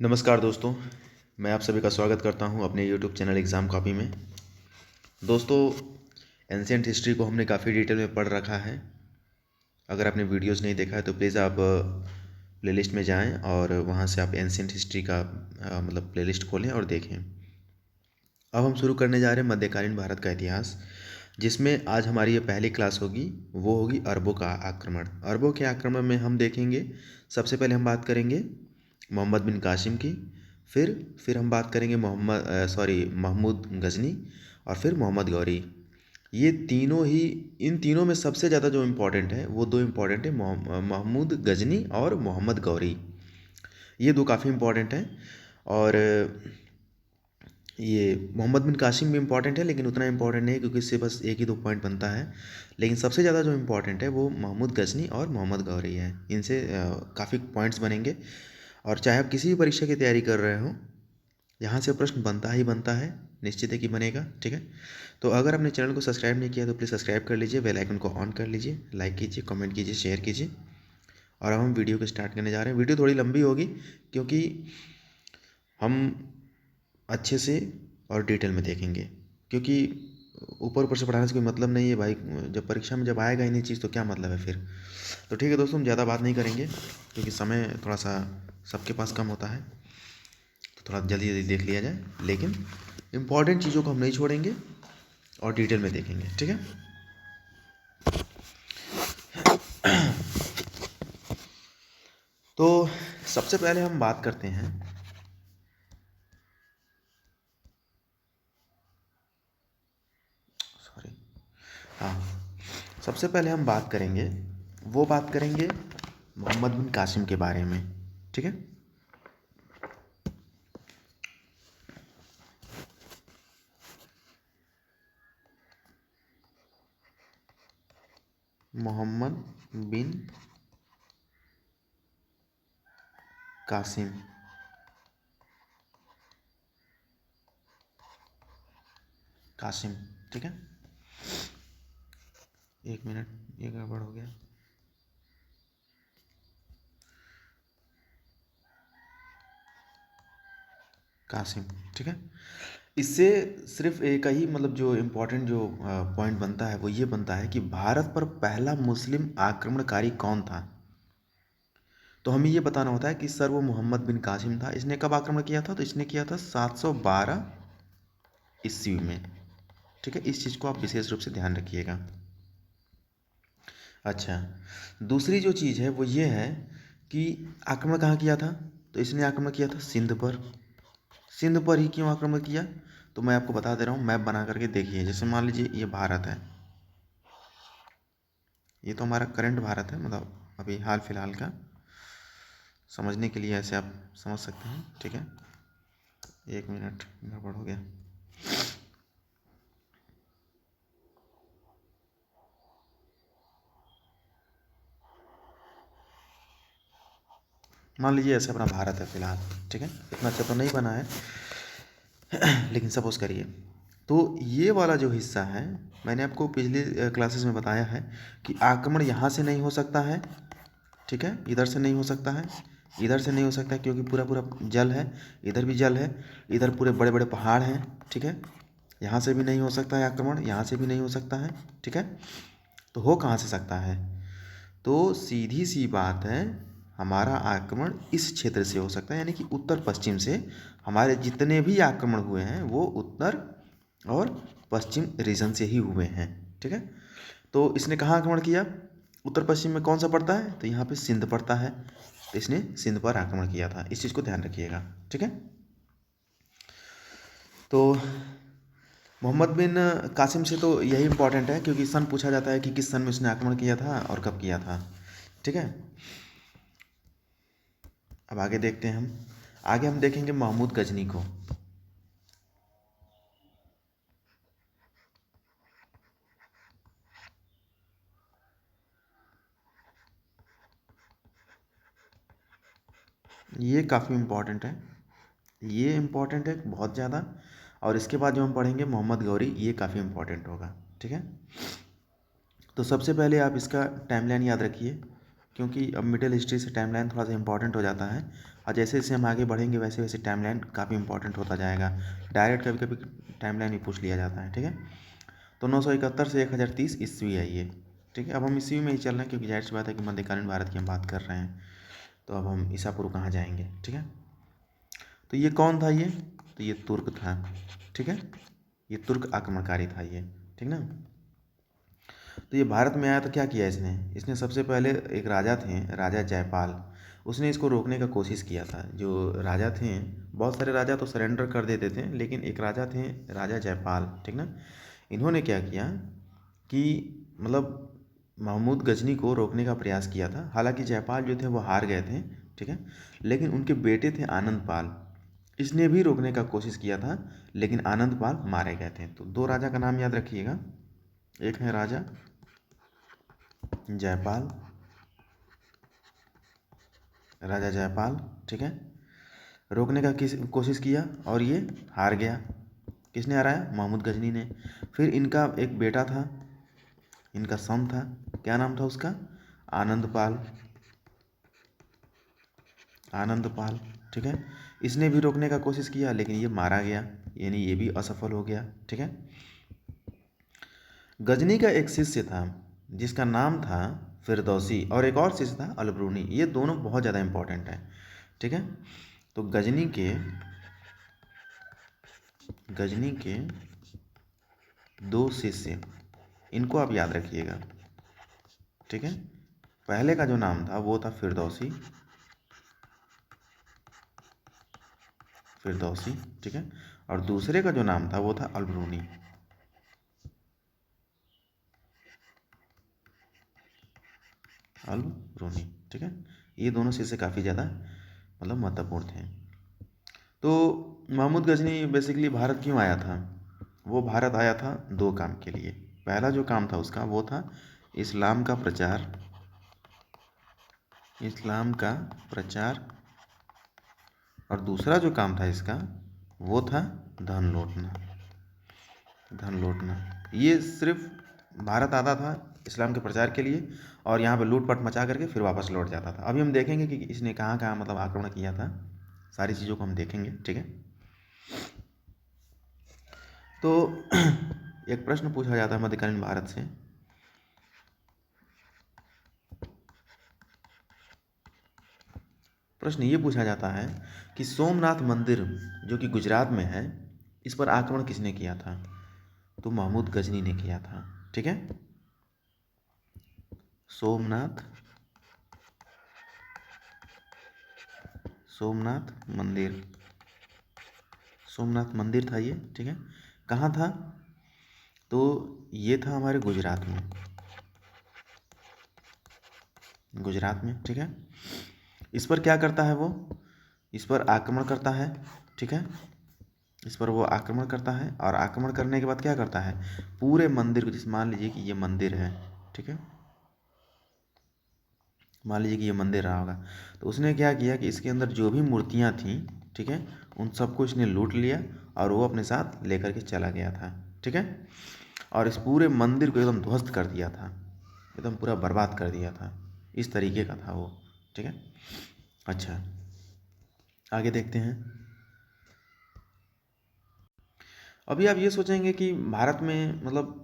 नमस्कार दोस्तों, मैं आप सभी का स्वागत करता हूं अपने YouTube चैनल एग्ज़ाम कॉपी में। दोस्तों, एंशिएंट हिस्ट्री को हमने काफ़ी डिटेल में पढ़ रखा है। अगर आपने वीडियोस नहीं देखा है तो प्लीज़ आप प्लेलिस्ट में जाएं और वहां से आप एंशिएंट हिस्ट्री का मतलब प्लेलिस्ट खोलें और देखें। अब हम शुरू करने जा रहे हैं मध्यकालीन भारत का इतिहास, जिसमें आज हमारी ये पहली क्लास होगी। वो होगी अरबों का आक्रमण। अरबों के आक्रमण में हम देखेंगे, सबसे पहले हम बात करेंगे मोहम्मद बिन कासिम की। फिर हम बात करेंगे महमूद गजनी, और फिर मोहम्मद गौरी। ये तीनों ही, इन तीनों में सबसे ज़्यादा जो इम्पोर्टेंट है वो दो इम्पोर्टेंट है, महमूद गजनी और मोहम्मद गौरी। ये दो काफ़ी इम्पोर्टेंट हैं। और ये मोहम्मद बिन कासिम भी इम्पॉर्टेंट है, लेकिन उतना इम्पॉर्टेंट नहीं है क्योंकि इससे बस एक ही दो पॉइंट बनता है। लेकिन सबसे ज़्यादा जो इम्पोर्टेंट है वो महमूद गजनी और मोहम्मद गौरी है। इनसे काफ़ी पॉइंट्स बनेंगे। और चाहे आप किसी भी परीक्षा की तैयारी कर रहे हो, यहाँ से प्रश्न बनता ही बनता है, निश्चित है कि बनेगा। ठीक है, तो अगर आपने चैनल को सब्सक्राइब नहीं किया तो प्लीज़ सब्सक्राइब कर लीजिए, बेल आइकन को ऑन कर लीजिए, लाइक कीजिए, कमेंट कीजिए, शेयर कीजिए। और अब हम वीडियो को स्टार्ट करने जा रहे हैं। वीडियो थोड़ी लंबी होगी क्योंकि हम अच्छे से और डिटेल में देखेंगे, क्योंकि ऊपर ऊपर से पढ़ाने से कोई मतलब नहीं है भाई। जब परीक्षा में जब आएगा ही नहीं चीज़ तो क्या मतलब है फिर। तो ठीक है दोस्तों, हम ज़्यादा बात नहीं करेंगे क्योंकि समय थोड़ा सा सबके पास कम होता है, तो थोड़ा जल्दी जल्दी देख लिया जाए। लेकिन इम्पॉर्टेंट चीज़ों को हम नहीं छोड़ेंगे और डिटेल में देखेंगे। ठीक है, तो सबसे पहले हम बात करते हैं, सॉरी, हाँ, सबसे पहले हम बात करेंगे, वो बात करेंगे मोहम्मद बिन कासिम के बारे में। ठीक है, मोहम्मद बिन कासिम। कासिम, ठीक है, एक मिनट, ये गड़बड़ हो गया। कासिम, ठीक है। इससे सिर्फ एक ही मतलब जो इम्पोर्टेंट जो पॉइंट बनता है वो ये बनता है कि भारत पर पहला मुस्लिम आक्रमणकारी कौन था। तो हमें ये बताना होता है कि सर वो मोहम्मद बिन कासिम था। इसने कब आक्रमण किया था? तो इसने किया था 712 ईस्वी में। ठीक है, इस चीज़ को आप विशेष रूप से ध्यान रखिएगा। अच्छा, दूसरी जो चीज़ है वो ये है कि आक्रमण कहाँ किया था? तो इसने आक्रमण किया था सिंध पर। सिंध पर ही क्यों आक्रमण किया? तो मैं आपको बता दे रहा हूँ, मैप बना करके देखिए। जैसे मान लीजिए ये भारत है, ये तो हमारा करंट भारत है, मतलब अभी हाल फिलहाल का। समझने के लिए ऐसे आप समझ सकते हैं। ठीक है, एक मिनट, गड़बड़ हो गया। मान लीजिए ऐसे अपना भारत है फिलहाल। ठीक है, इतना अच्छा तो नहीं बना है लेकिन सपोज करिए। तो ये वाला जो हिस्सा है, मैंने आपको पिछली क्लासेस में बताया है कि आक्रमण यहाँ से नहीं हो सकता है। ठीक है, इधर से नहीं हो सकता है, इधर से नहीं हो सकता है क्योंकि पूरा पूरा जल है, इधर भी जल है, इधर पूरे बड़े बड़े पहाड़ हैं। ठीक है, यहाँ से भी नहीं हो सकता है आक्रमण, यहाँ से भी नहीं हो सकता है। ठीक है, तो हो कहाँ से सकता है? तो सीधी सी बात है, हमारा आक्रमण इस क्षेत्र से हो सकता है, यानी कि उत्तर पश्चिम से। हमारे जितने भी आक्रमण हुए हैं वो उत्तर और पश्चिम रीजन से ही हुए हैं। ठीक है, तो इसने कहाँ आक्रमण किया? उत्तर पश्चिम में कौन सा पड़ता है? तो यहाँ पे सिंध पड़ता है, तो इसने सिंध पर आक्रमण किया था। इस चीज़ को ध्यान रखिएगा। ठीक है, तो मोहम्मद बिन कासिम से तो यही इंपॉर्टेंट है क्योंकि सन पूछा जाता है कि किस सन में उसने आक्रमण किया था और कब किया था। ठीक है, अब आगे देखते हैं। हम आगे हम देखेंगे महमूद गजनी को। ये काफ़ी इम्पोर्टेंट है, ये इम्पोर्टेंट है बहुत ज़्यादा। और इसके बाद जो हम पढ़ेंगे मोहम्मद गौरी, ये काफ़ी इम्पोर्टेंट होगा। ठीक है, तो सबसे पहले आप इसका टाइमलाइन याद रखिए। क्योंकि अब मिडिल हिस्ट्री से टाइमलाइन थोड़ा सा इंपॉर्टेंट हो जाता है, और जैसे जैसे हम आगे बढ़ेंगे वैसे वैसे टाइमलाइन काफ़ी इंपॉर्टेंट होता जाएगा। डायरेक्ट कभी कभी टाइमलाइन भी पूछ लिया जाता है, ठीक है। तो 971 से 1030 ईस्वी है ये, ठीक है। अब हम ईस्वी में ही चल रहे हैं क्योंकि जाहिर सी बात है कि मध्यकालीन भारत की हम बात कर रहे हैं, तो अब हम ईसा पूर्व कहाँ जाएंगे, ठीक है। तो ये कौन था ये, तो ये तुर्क था, ठीक है। ये तुर्क आक्रमणकारी था ये, ठीक ना। तो ये भारत में आया तो क्या किया इसने सबसे पहले एक राजा थे, राजा जयपाल, उसने इसको रोकने का कोशिश किया था। जो राजा थे, बहुत सारे राजा तो सरेंडर कर देते थे, लेकिन एक राजा थे राजा जयपाल, ठीक ना। इन्होंने क्या किया कि मतलब महमूद गजनी को रोकने का प्रयास किया था। हालांकि जयपाल जो थे वो हार गए थे, ठीक है, लेकिन उनके बेटे थे आनंद पाल, इसने भी रोकने का कोशिश किया था, लेकिन आनंद पाल मारे गए थे। तो दो राजा का नाम याद रखिएगा, एक है राजा जयपाल, राजा जयपाल, ठीक है, रोकने का कोशिश किया और ये हार गया। किसने हराया, महमूद गजनी ने। फिर इनका एक बेटा था, इनका सन था, क्या नाम था उसका, आनंदपाल, आनंदपाल, ठीक है। इसने भी रोकने का कोशिश किया, लेकिन ये मारा गया, यानी ये भी असफल हो गया, ठीक है। गजनी का एक शिष्य था जिसका नाम था फिरदौसी, और एक और शिष्य था अलबरूनी। ये दोनों बहुत ज़्यादा इंपॉर्टेंट है, ठीक है। तो गजनी के दो शिष्य, इनको आप याद रखिएगा, ठीक है। पहले का जो नाम था वो था फिरदौसी, फिरदौसी, ठीक है, और दूसरे का जो नाम था वो था अलबरूनी, अलबरूनी, ठीक है। ये दोनों शिष्य काफ़ी ज़्यादा मतलब महत्वपूर्ण थे। तो महमूद गजनी बेसिकली भारत क्यों आया था, वो भारत आया था दो काम के लिए। पहला जो काम था उसका वो था इस्लाम का प्रचार, इस्लाम का प्रचार, और दूसरा जो काम था इसका वो था धन लौटना, धन लौटना। ये सिर्फ भारत आता था इस्लाम के प्रचार के लिए, और यहाँ पे लूटपाट मचा करके फिर वापस लौट जाता था। अभी हम देखेंगे कि इसने कहाँ कहाँ मतलब आक्रमण किया था, सारी चीज़ों को हम देखेंगे, ठीक है। तो एक प्रश्न पूछा जाता है मध्यकालीन भारत से, प्रश्न ये पूछा जाता है कि सोमनाथ मंदिर जो कि गुजरात में है, इस पर आक्रमण किसने किया था, तो महमूद गजनी ने किया था, ठीक है। सोमनाथ, सोमनाथ मंदिर, सोमनाथ मंदिर था ये, ठीक है। कहाँ था, तो ये था हमारे गुजरात में, गुजरात में, ठीक है। इस पर क्या करता है वो, इस पर आक्रमण करता है, ठीक है। इस पर वो आक्रमण करता है, और आक्रमण करने के बाद क्या करता है, पूरे मंदिर को, जैसे मान लीजिए कि ये मंदिर है, ठीक है, मान लीजिए कि ये मंदिर रहा होगा, तो उसने क्या किया कि इसके अंदर जो भी मूर्तियाँ थीं, ठीक है, उन सबको इसने लूट लिया और वो अपने साथ लेकर के चला गया था, ठीक है। और इस पूरे मंदिर को एकदम ध्वस्त कर दिया था, एकदम पूरा बर्बाद कर दिया था, इस तरीके का था वो, ठीक है। अच्छा, आगे देखते हैं। अभी आप ये सोचेंगे कि भारत में मतलब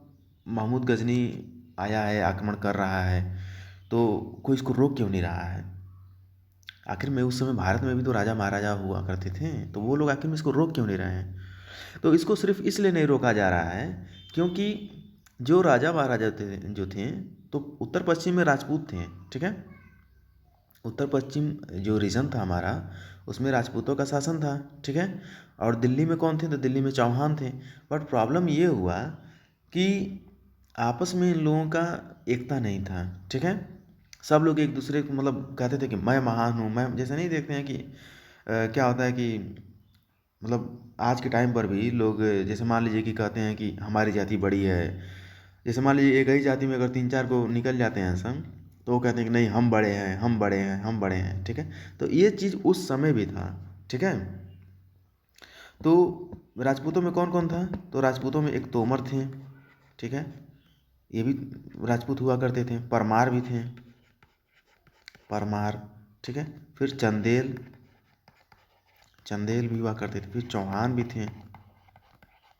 महमूद गजनी आया है, आक्रमण कर रहा है, तो कोई इसको रोक क्यों नहीं रहा है। आखिर में उस समय भारत में भी तो राजा महाराजा हुआ करते थे, तो वो लोग आखिर में इसको रोक क्यों नहीं रहे हैं। तो इसको सिर्फ इसलिए नहीं रोका जा रहा है क्योंकि जो राजा महाराजा थे, जो थे, तो उत्तर पश्चिम में राजपूत थे, ठीक है। उत्तर पश्चिम जो रीजन था हमारा, उसमें राजपूतों का शासन था, ठीक है। और दिल्ली में कौन थे, तो दिल्ली में चौहान थे। बट प्रॉब्लम ये हुआ कि आपस में इन लोगों का एकता नहीं था, ठीक है। सब लोग एक दूसरे को मतलब कहते थे कि मैं महान हूँ, मैं, जैसे नहीं देखते हैं कि क्या होता है कि मतलब आज के टाइम पर भी लोग जैसे मान लीजिए कि कहते हैं कि हमारी जाति बड़ी है। जैसे मान लीजिए एक ही जाति में अगर तीन चार को निकल जाते हैं संग, तो वो कहते हैं कि नहीं हम बड़े हैं, हम बड़े हैं, हम बड़े हैं, ठीक है। तो ये चीज़ उस समय भी था, ठीक है। तो राजपूतों में कौन कौन था, तो राजपूतों में एक तोमर थे, ठीक है, ये भी राजपूत हुआ करते थे, परमार भी थे, परमार, ठीक है, फिर चंदेल भी हुआ करते थे, फिर चौहान भी थे,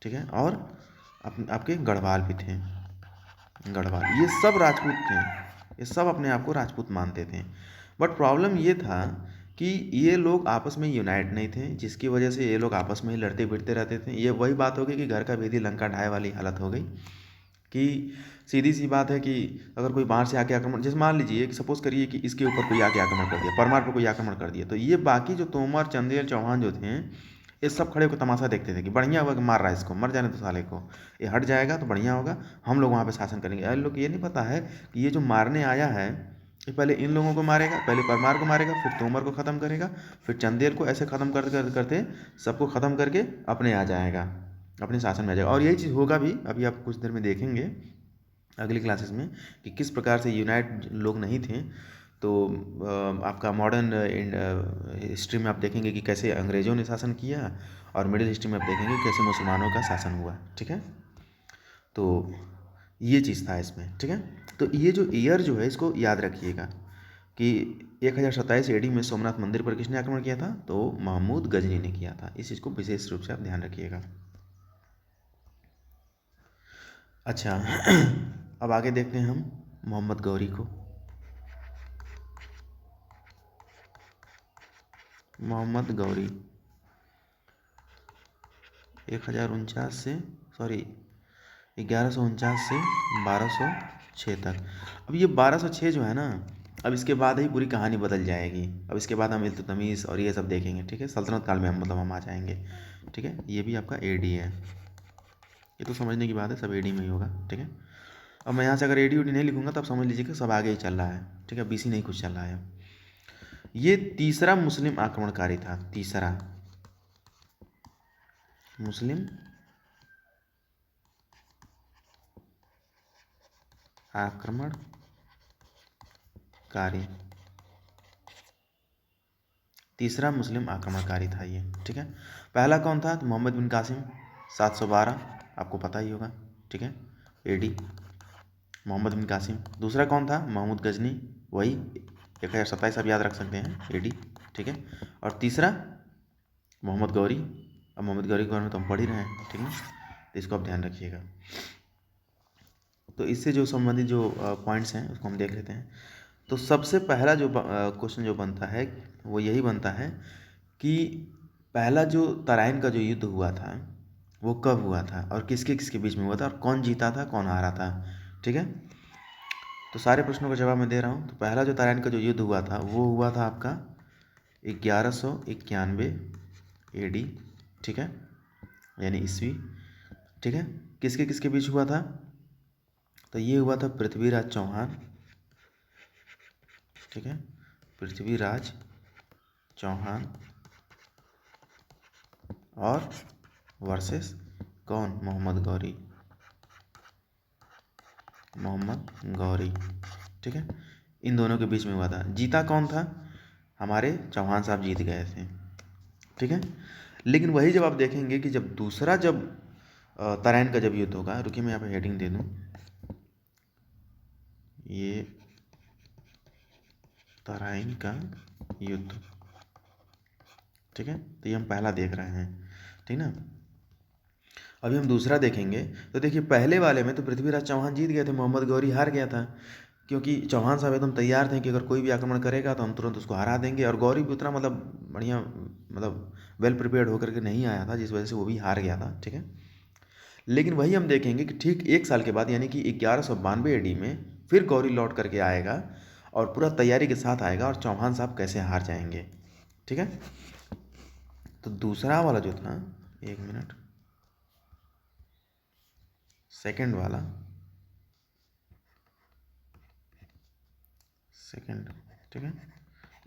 ठीक है, और आपके गढ़वाल भी थे, गढ़वाल, ये सब राजपूत थे, ये सब अपने आप को राजपूत मानते थे। बट प्रॉब्लम ये था कि ये लोग आपस में यूनाइट नहीं थे, जिसकी वजह से ये लोग आपस में ही लड़ते भिड़ते रहते थे। ये वही बात हो गई कि घर का भेदी लंका ढाए वाली हालत हो गई कि सीधी सी बात है कि अगर कोई बाहर से आके आक्रमण, जैसे मान लीजिए कि सपोज करिए कि इसके ऊपर कोई आके आक्रमण कर दिया, परमार पर कोई आक्रमण कर दिया, तो ये बाकी जो तोमर, चंदेल, चौहान जो थे, ये सब खड़े होकर तमाशा देखते थे कि बढ़िया हुआ कि मार रहा है इसको, मर जाने तो साले को, ये हट जाएगा तो बढ़िया होगा, हम लोग वहाँ पे शासन करेंगे। यार लोग ये नहीं पता है कि ये जो मारने आया है, ये पहले इन लोगों को मारेगा, पहले परमार को मारेगा, फिर तोमर को ख़त्म करेगा, फिर चंदेल को, ऐसे ख़त्म करते सबको ख़त्म करके अपने आ जाएगा, अपने शासन में आ जाएगा। और यही चीज़ होगा भी, अभी आप कुछ देर में देखेंगे अगली क्लासेस में कि किस प्रकार से यूनाइट लोग नहीं थे। तो आपका मॉडर्न हिस्ट्री में आप देखेंगे कि कैसे अंग्रेज़ों ने शासन किया, और मिडिल हिस्ट्री में आप देखेंगे कैसे मुसलमानों का शासन हुआ, ठीक है। तो ये चीज़ था इसमें, ठीक है। तो ये जो ईयर जो है इसको याद रखिएगा कि 1027 एडी में सोमनाथ मंदिर पर किसने आक्रमण किया था, तो महमूद गजनी ने किया था। इस चीज़ को विशेष रूप से आप ध्यान रखिएगा। अच्छा अब आगे देखते हैं हम मोहम्मद गौरी को। मोहम्मद गौरी 1049 से 1149 से 1206 तक। अब ये 1206 जो है ना, अब इसके बाद ही पूरी कहानी बदल जाएगी। अब इसके बाद हम इल्तुतमिश और ये सब देखेंगे, ठीक है। सल्तनत काल में हम आ जाएंगे, ठीक है। ये भी आपका एडी है, ये तो समझने की बात है, सब एडी में ही होगा, ठीक है। अब मैं यहाँ से अगर एडी उडी नहीं लिखूंगा तब समझ लीजिए कि सब आगे ही चल रहा है, ठीक है, बीसी नहीं कुछ चल रहा है। ये तीसरा मुस्लिम आक्रमणकारी था, तीसरा मुस्लिम आक्रमणकारी, तीसरा मुस्लिम आक्रमणकारी था ये, ठीक है। पहला कौन था, तो मोहम्मद बिन कासिम 712, आपको पता ही होगा, ठीक है, एडी मोहम्मद बिन कासिम। दूसरा कौन था, महमूद गजनी, वही 1027 आप याद रख सकते हैं, एडी, ठीक है। और तीसरा मोहम्मद गौरी। अब मोहम्मद गौरी के बारे में तो हम पढ़ ही रहे हैं, ठीक है, तो इसको आप ध्यान रखिएगा। तो इससे जो संबंधित जो पॉइंट्स हैं उसको हम देख लेते हैं। तो सबसे पहला जो क्वेश्चन जो बनता है वो यही बनता है कि पहला जो तराइन का जो युद्ध हुआ था वो कब हुआ था और किसके किसके बीच में हुआ था और कौन जीता था कौन हारा था, ठीक है। तो सारे प्रश्नों का जवाब मैं दे रहा हूँ। तो पहला जो तराइन का जो युद्ध हुआ था वो हुआ था आपका 1191 एडी, ठीक है, यानी ईस्वी, ठीक है। किसके किसके बीच हुआ था, तो ये हुआ था पृथ्वीराज चौहान, ठीक है, पृथ्वीराज चौहान और वर्सेस कौन, मोहम्मद गौरी, ठीक है। इन दोनों के बीच में हुआ था। जीता कौन था, हमारे चौहान साहब जीत गए थे, ठीक है। लेकिन वही जब आप देखेंगे कि जब दूसरा जब तराइन का जब युद्ध होगा, रुकिए मैं यहाँ पे हेडिंग दे दूँ, ये तराइन का युद्ध, ठीक है। तो ये हम पहला देख रहे हैं, ठीक ना। अभी हम दूसरा देखेंगे। तो देखिए पहले वाले में तो पृथ्वीराज चौहान जीत गए थे, मोहम्मद गौरी हार गया था, क्योंकि चौहान साहब एकदम तैयार थे कि अगर कोई भी आक्रमण करेगा तो हम तुरंत उसको हरा देंगे। और गौरी भी उतना मतलब बढ़िया मतलब वेल प्रिपेयर्ड होकर के नहीं आया था, जिस वजह से वो भी हार गया था, ठीक है। लेकिन वही हम देखेंगे कि ठीक 1 साल के बाद यानी कि 1192 एडी में फिर गौरी लौट करके आएगा और पूरा तैयारी के साथ आएगा और चौहान साहब कैसे हार जाएंगे, ठीक है। तो दूसरा वाला जो था, 1 मिनट, सेकंड वाला, सेकंड, ठीक है।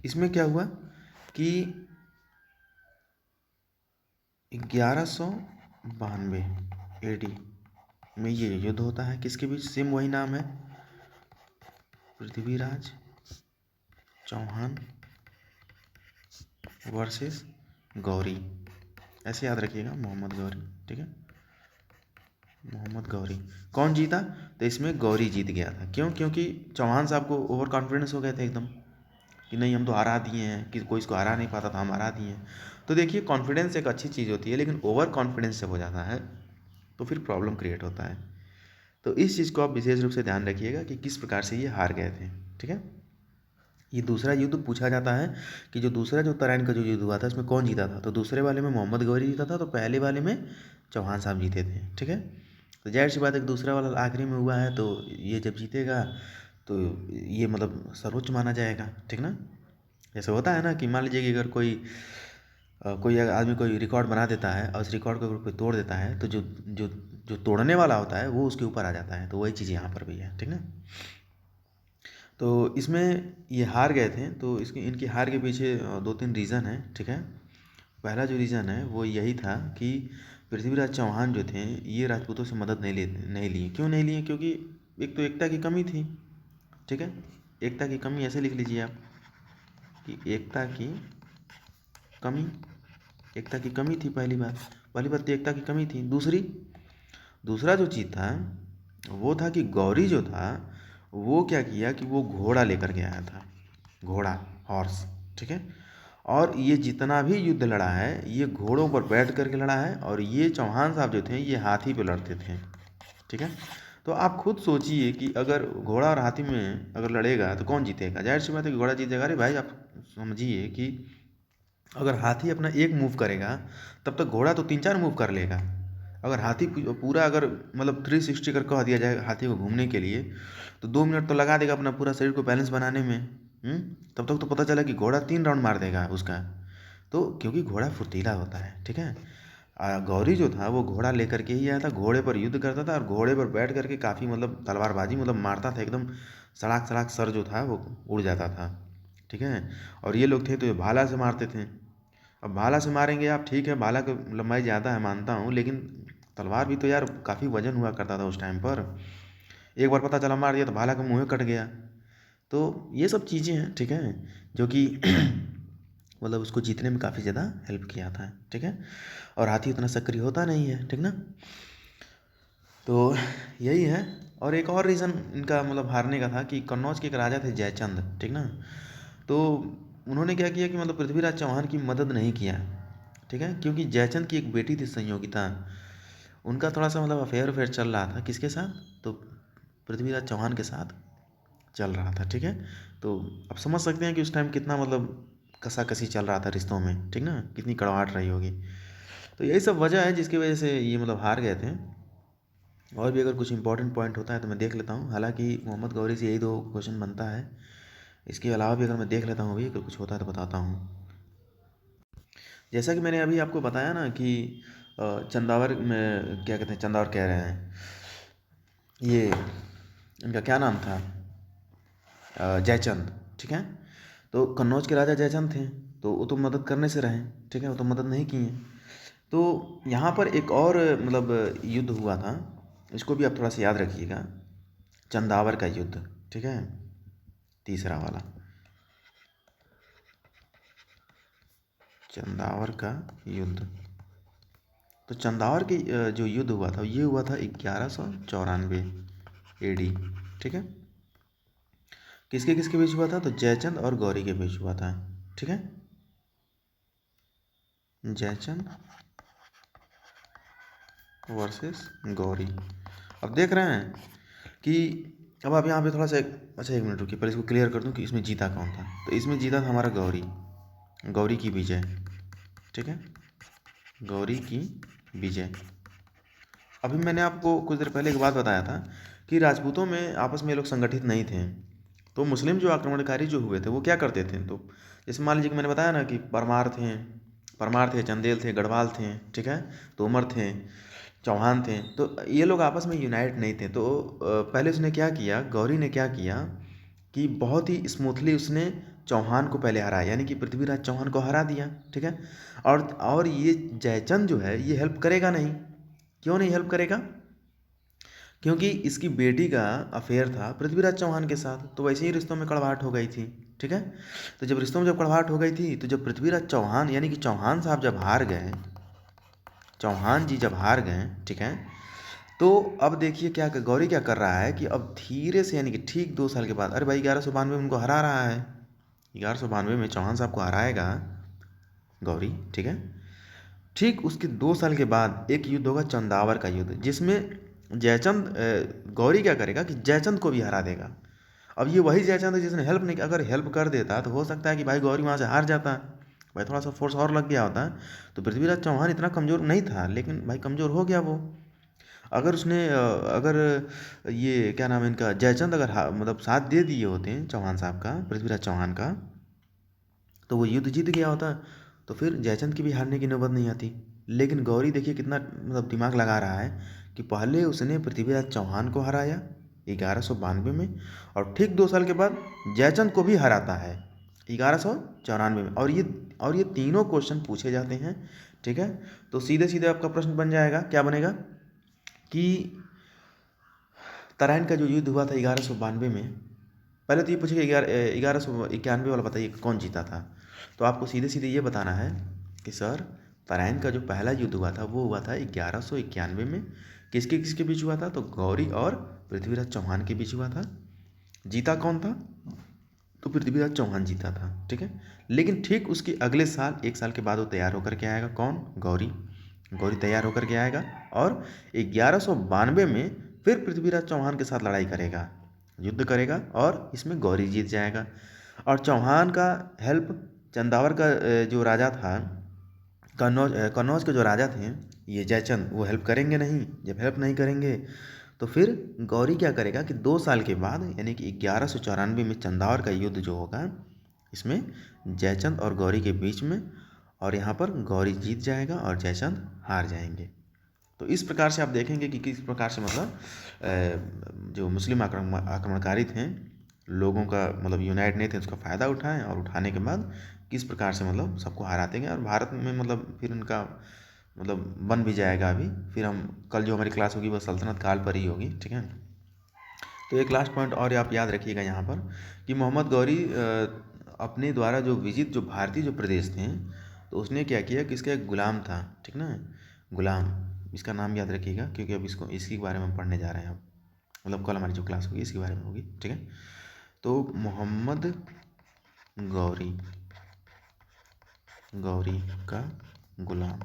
इसमें क्या हुआ कि 1192 एडी में ये युद्ध होता है, किसके बीच, सेम वही नाम है, पृथ्वीराज चौहान वर्सेस गौरी, ऐसे याद रखिएगा, मोहम्मद गौरी, ठीक है, मोहम्मद गौरी। कौन जीता, तो इसमें गौरी जीत गया था। क्यों, क्योंकि चौहान साहब को ओवर कॉन्फिडेंस हो गए थे एकदम, कि नहीं हम तो हरा दिए हैं, कि कोई इसको हरा नहीं पाता था, हम हरा दिए हैं। तो देखिए कॉन्फिडेंस एक अच्छी चीज़ होती है, लेकिन ओवर कॉन्फिडेंस जब हो जाता है तो फिर प्रॉब्लम क्रिएट होता है। तो इस चीज़ को आप विशेष रूप से ध्यान रखिएगा कि किस प्रकार से ये हार गए थे। ठीक है, ये दूसरा युद्ध पूछा जाता है कि जो दूसरा जो तराइन का जो युद्ध हुआ था इसमें कौन जीता था, तो दूसरे वाले में मोहम्मद गौरी जीता था, तो पहले वाले में चौहान साहब जीते थे। ठीक है, तो जाहिर सी बात है दूसरा वाला आखिरी में हुआ है, तो ये जब जीतेगा तो ये मतलब सर्वोच्च माना जाएगा। ठीक ना, जैसे होता है ना कि मान लीजिए कि अगर कोई आदमी कोई रिकॉर्ड बना देता है और उस रिकॉर्ड को अगर कोई तोड़ देता है तो जो जो जो तोड़ने वाला होता है वो उसके ऊपर आ जाता है, तो वही चीज़ यहाँ पर भी है। ठीक ना, तो इसमें ये हार गए थे, तो इसकी इनकी हार के पीछे 2-3 रीज़न है। ठीक है, पहला जो रीज़न है वो यही था कि पृथ्वीराज चौहान जो थे ये राजपूतों से मदद नहीं लिए। क्यों नहीं लिए? क्योंकि एक तो एकता की कमी थी। ठीक है, एकता की कमी ऐसे लिख लीजिए आप कि कमी एकता की कमी थी। पहली बात तो एकता की कमी थी। दूसरा जो चीज़ था वो था कि गौरी जो था वो क्या किया कि वो घोड़ा लेकर के आया था, घोड़ा, हॉर्स। ठीक है, और ये जितना भी युद्ध लड़ा है ये घोड़ों पर बैठ करके लड़ा है, और ये चौहान साहब जो थे ये हाथी पे लड़ते थे। ठीक है, तो आप खुद सोचिए कि अगर घोड़ा और हाथी में अगर लड़ेगा तो कौन जीतेगा? जाहिर सी बात है कि घोड़ा जीतेगा। अरे भाई आप समझिए कि अगर हाथी अपना एक मूव करेगा तब तक घोड़ा तो 3-4 मूव कर लेगा। अगर हाथी पूरा अगर मतलब 360 कर कह दिया जाए हाथी को घूमने के लिए तो 2 मिनट तो लगा देगा अपना पूरा शरीर को बैलेंस बनाने में। तब तक तो पता चला कि घोड़ा 3 राउंड मार देगा उसका। तो क्योंकि घोड़ा फुर्तीला होता है। ठीक है, गौरी जो था वो घोड़ा लेकर के ही आया था, घोड़े पर युद्ध करता था और घोड़े पर बैठ करके काफ़ी मतलब तलवारबाजी मतलब मारता था, एकदम सड़ाक सड़ाक सर जो था वो उड़ जाता था। ठीक है, और ये लोग थे तो ये भाला से मारते थे। अब भाला से मारेंगे आप, ठीक है भाला की लंबाई ज़्यादा है मानता हूँ, लेकिन तलवार भी तो यार काफ़ी वजन हुआ करता था उस टाइम पर। एक बार पता चला मार दिया तो भाला का मुँह कट गया। तो ये सब चीज़ें हैं। ठीक है, जो कि मतलब उसको जीतने में काफ़ी ज़्यादा हेल्प किया था। ठीक है, और हाथी उतना सक्रिय होता नहीं है। ठीक ना, तो यही है। और एक और रीज़न इनका मतलब हारने का था कि कन्नौज के एक राजा थे जयचंद। ठीक ना, तो उन्होंने क्या किया कि मतलब पृथ्वीराज चौहान की मदद नहीं किया। ठीक है, क्योंकि जयचंद की एक बेटी थी संयोगिता, उनका थोड़ा सा मतलब अफेयर चल रहा था किसके साथ, तो पृथ्वीराज चौहान के साथ चल रहा था। ठीक है, तो आप समझ सकते हैं कि उस टाइम कितना मतलब कसाकसी चल रहा था रिश्तों में। ठीक ना, कितनी कड़वाहट रही होगी। तो यही सब वजह है जिसकी वजह से ये मतलब हार गए थे। और भी अगर कुछ इंपॉर्टेंट पॉइंट होता है तो मैं देख लेता हूँ, हालांकि मोहम्मद गौरी से यही 2 क्वेश्चन बनता है। इसके अलावा भी अगर मैं देख लेता हूँ अभी, अगर कुछ होता है तो बताता हूँ। जैसा कि मैंने अभी आपको बताया ना कि चंदावर में क्या कहते हैं, चंदावर कह रहे हैं, ये इनका क्या नाम था, जयचंद। ठीक है, तो कन्नौज के राजा जयचंद थे, तो वो तो मदद करने से रहे। ठीक है, वो तो मदद नहीं किए। तो यहाँ पर एक और मतलब युद्ध हुआ था, इसको भी आप थोड़ा सा याद रखिएगा, चंदावर का युद्ध। ठीक है, तीसरा वाला चंदावर का युद्ध। तो चंदावर की जो युद्ध हुआ था ये हुआ था 1194 AD। ठीक है, किसके किसके बीच हुआ था, तो जयचंद और गौरी के बीच हुआ था। ठीक है, जयचंद वर्सेस गौरी। अब देख रहे हैं कि अब आप यहाँ पे थोड़ा सा अच्छा 1 मिनट रुकिए, पहले इसको क्लियर कर दूँ कि इसमें जीता कौन था। तो इसमें जीता था हमारा गौरी की विजय। ठीक है, गौरी की विजय। अभी मैंने आपको कुछ देर पहले एक बात बताया था कि राजपूतों में आपस में ये लोग संगठित नहीं थे, तो मुस्लिम जो आक्रमणकारी जो हुए थे वो क्या करते थे, तो जैसे मान लीजिए कि मैंने बताया ना कि परमार थे, चंदेल थे, गढ़वाल थे। ठीक है, तोमर थे, चौहान थे, तो ये लोग आपस में यूनाइट नहीं थे। तो पहले उसने क्या किया, गौरी ने क्या किया कि बहुत ही स्मूथली उसने चौहान को पहले हराया, यानी कि पृथ्वीराज चौहान को हरा दिया। ठीक है, और ये जयचंद जो है ये हेल्प करेगा नहीं। क्यों नहीं हेल्प करेगा? क्योंकि इसकी बेटी का अफेयर था पृथ्वीराज चौहान के साथ, तो वैसे ही रिश्तों में कड़वाहट हो गई थी। ठीक है, तो जब रिश्तों में जब कड़वाहट हो गई थी तो जब पृथ्वीराज चौहान यानी कि चौहान साहब जब हार गए, चौहान जी जब हार गए, ठीक है, तो अब देखिए गौरी क्या कर रहा है कि अब धीरे से यानी कि ठीक 2 साल के बाद, अरे भाई 1192 में उनको हरा रहा है, 1192 में चौहान साहब को हराएगा गौरी, ठीक है। ठीक उसके 2 साल के बाद एक युद्ध होगा चंदावर का युद्ध, जिसमें जयचंद गौरी क्या करेगा कि जयचंद को भी हरा देगा। अब ये वही जयचंद है जिसने हेल्प नहीं, अगर हेल्प कर देता तो हो सकता है कि भाई गौरी वहाँ से हार जाता, भाई थोड़ा सा फोर्स और लग गया होता। तो पृथ्वीराज चौहान इतना कमज़ोर नहीं था, लेकिन भाई कमज़ोर हो गया वो। अगर उसने अगर ये क्या नाम है इनका जयचंद अगर मतलब साथ दे दिए होते हैं चौहान साहब का, पृथ्वीराज चौहान का, तो वो युद्ध जीत गया होता। तो फिर जयचंद की भी हारने की नौबत नहीं आती। लेकिन गौरी देखिए कितना मतलब दिमाग लगा रहा है कि पहले उसने पृथ्वीराज चौहान को हराया 1192 में, और ठीक 2 साल के बाद जयचंद को भी हराता है 1194 में। और ये तीनों क्वेश्चन पूछे जाते हैं, ठीक है। तो सीधे सीधे आपका प्रश्न बन जाएगा, क्या बनेगा कि तराइन का जो युद्ध हुआ था 1192 में, पहले तो ये पूछेगा 1191 वाला बताइए कौन जीता था। तो आपको सीधे सीधे ये बताना है कि सर तराइन का जो पहला युद्ध हुआ था वो हुआ था 1191 में। किसके किसके बीच हुआ था? तो गौरी और पृथ्वीराज चौहान के बीच हुआ था। जीता कौन था? तो पृथ्वीराज चौहान जीता था, ठीक है। लेकिन ठीक उसके अगले साल 1 साल के बाद वो तैयार होकर के आएगा, कौन? गौरी। गौरी तैयार होकर के आएगा और 1192 में फिर पृथ्वीराज चौहान के साथ लड़ाई करेगा, युद्ध करेगा, और इसमें गौरी जीत जाएगा। और चौहान का हेल्प चंदावर का जो राजा था, कन्नौज के जो राजा थे ये जयचंद, वो हेल्प करेंगे नहीं। जब हेल्प नहीं करेंगे तो फिर गौरी क्या करेगा कि 2 साल के बाद यानी कि 1194 में चंदावर का युद्ध जो होगा, इसमें जयचंद और गौरी के बीच में, और यहाँ पर गौरी जीत जाएगा और जयचंद हार जाएंगे। तो इस प्रकार से आप देखेंगे कि किस प्रकार से मतलब जो मुस्लिम आक्रमणकारी थे, लोगों का मतलब यूनाइट नहीं थे, उसका फ़ायदा उठाएं, और उठाने के बाद किस प्रकार से मतलब सबको हराते गए। और भारत में मतलब फिर उनका मतलब बन भी जाएगा अभी। फिर हम कल जो हमारी क्लास होगी वो सल्तनत काल पर ही होगी, ठीक है। तो एक लास्ट पॉइंट और आप याद रखिएगा यहाँ पर कि मोहम्मद गौरी अपने द्वारा जो विजित जो भारतीय जो प्रदेश थे, तो उसने क्या किया कि इसका एक गुलाम था, ठीक ना, गुलाम। इसका नाम याद रखिएगा क्योंकि अब इसके बारे में हम पढ़ने जा रहे हैं। अब मतलब कल हमारी जो क्लास होगी इसके बारे में होगी, ठीक है। तो मोहम्मद गौरी, गौरी का गुलाम,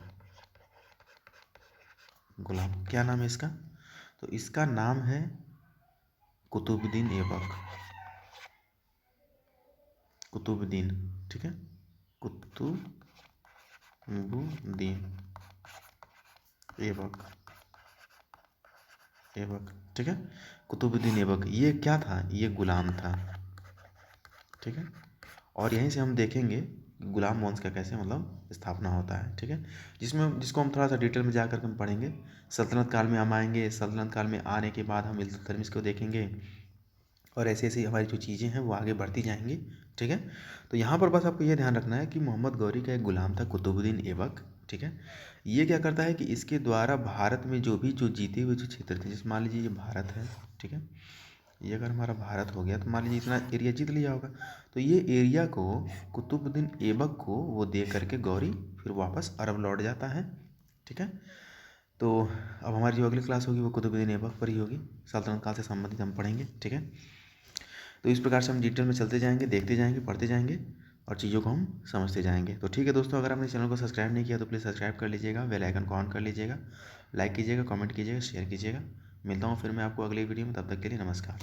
गुलाम क्या नाम है इसका? तो इसका नाम है कुतुबुद्दीन ऐबक, कुतुबुद्दीन, ठीक है, कुतुबुद्दीन ऐबक, ऐबक, ठीक है। कुतुबुद्दीन ऐबक ये क्या था? ये गुलाम था, ठीक है। और यहीं से हम देखेंगे गुलाम वंश का कैसे मतलब स्थापना होता है, ठीक है, जिसको हम थोड़ा सा डिटेल में जाकर हम पढ़ेंगे। सल्तनत काल में हम आएंगे, सल्तनत काल में आने के बाद हम इल्तुतमिश को देखेंगे, और ऐसे ऐसे हमारी जो चीज़ें हैं वो आगे बढ़ती जाएंगी, ठीक है। तो यहाँ पर बस आपको ये ध्यान रखना है कि मोहम्मद गौरी का एक गुलाम था कुतुबुद्दीन ऐबक, ठीक है। ये क्या करता है कि इसके द्वारा भारत में जो जीते हुए जो क्षेत्र थे, जैसे मान लीजिए ये भारत है, ठीक है, ये अगर हमारा भारत हो गया तो मान लीजिए इतना एरिया जीत लिया होगा, तो ये एरिया को कुतुबुद्दीन ऐबक को वो दे करके गौरी फिर वापस अरब लौट जाता है, ठीक है। तो अब हमारी जो अगली क्लास होगी वो कुतुबुद्दीन ऐबक पर ही होगी, सल्तनत काल से संबंधित हम पढ़ेंगे, ठीक है। तो इस प्रकार से हम डिटेल में चलते जाएंगे, देखते जाएंगे, पढ़ते जाएंगे, और चीज़ों को हम समझते जाएंगे। तो ठीक है दोस्तों, अगर आपने चैनल को सब्सक्राइब नहीं किया तो प्लीज़ सब्सक्राइब कर लीजिएगा, बेल आइकन को ऑन कर लीजिएगा, लाइक कीजिएगा, कमेंट कीजिएगा, शेयर कीजिएगा। मिलता हूँ फिर मैं आपको अगली वीडियो में, तब तक के लिए नमस्कार।